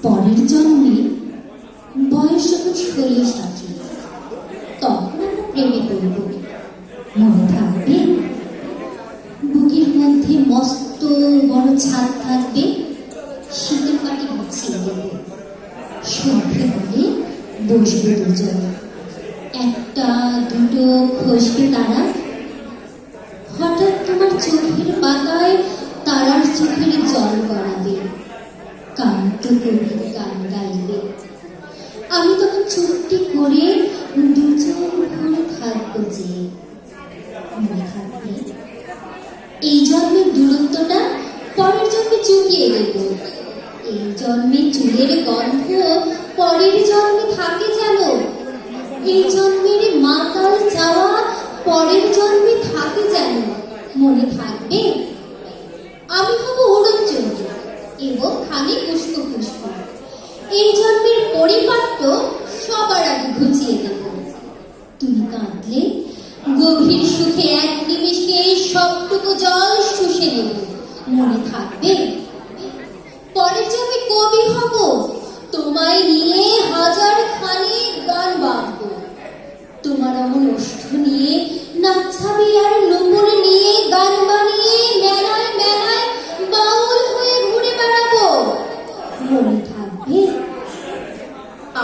পরের জন্মে বয়স যখন 16-17 তখন আমরা প্রেমে পড়ব, মনে থাকবে? বুকের মধ্যে মস্ত বড় ছাদ থাকবে, শীতের কাটি বিছিয়ে দেব, সন্ধে হলে বসবে দুজন, একটা দুটো খসবে তারা। হঠাৎ তোমার চোখের পাতায় তারার চোখের জল গড়াবে, কান্ত গভীর গান গাইবে। আমি তখন চুপটি করে দুজন ঘরে থাকবো যে, মনে থাকবে? এই জন্মের দূরত্বটা পরের জন্মে চুকিয়ে দেব। এই জন্মে চুলের গন্ধ পরের জন্মে থাকে যেন, এই জন্মের মাতাল চাওয়া পরের জন্মে থাকে যেন, মনে থাকবে? আমি হব উড়নচণ্ডী এবং খানিক উস্কো খুস্কো। এই জন্মের পরিপাট্য সবার আগে ঘুচিয়ে দেব। তুমি কাঁদলে গভীর সুখে এক নিমেষে সবটুকু জল শুষে নেব, মনে থাকবে? পরের জন্মে কবি হব, তোমায় নিয়ে হাজার খানেক গান বাঁধব। তোমার এমন ওষ্ঠ নিয়ে নাচাবি আর নুপুর নিয়ে গান বানিয়ে মেলায় মেলায় বাউল হয়ে ঘুরে বেড়াবো, মনে থাকবে?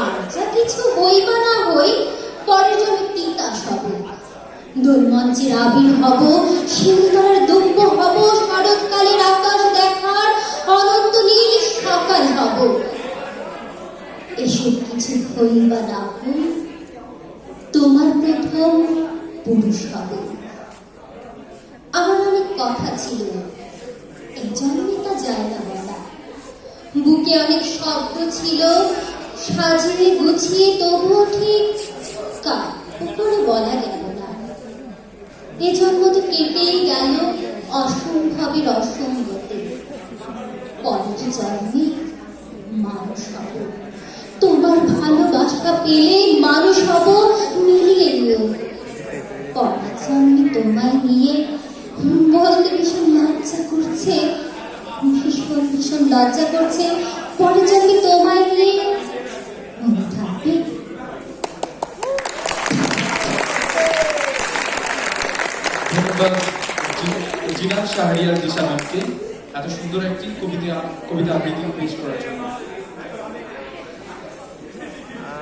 আর যা কিছু হই বা না হই, পরের জন্মে তিতাস হব, দোলমঞ্চের আবির হব, শিলতলার দুব্ব হব, শরৎকালের আকাশ দেখার অনন্ত নীল সকাল হব। এসব কিছু হই বা না হই, তোমার প্রথম পুরুষ হব। আমার অনেক কথা ছিল, এই জন্মে তা যায় না বলা। বুকে অনেক শব্দ ছিল, সাজিয়ে গুছিয়ে তবুও ঠিক করে বলা গেল না। এ জন্ম তো কেটেই গেল অসম্ভবের অসম্ভবে। পরের জন্মে মানুষ হব, তোমার ভালোবাসা পেলে মানুষ হব, মিলিয়ে নিও। পরের জন্মে তোমায় নিয়ে বলতে ভীষণ লজ্জা করছে, ভীষণ ভীষণ লজ্জা করছে। পরের জন্মে তোমায় নিয়ে, মনে থাকবে? ধন্যবাদ জিনাত শাহরিয়ার দিশা ম্যামকে এত সুন্দর একটি কবিতা আবৃত্তি পেশ করার জন্য।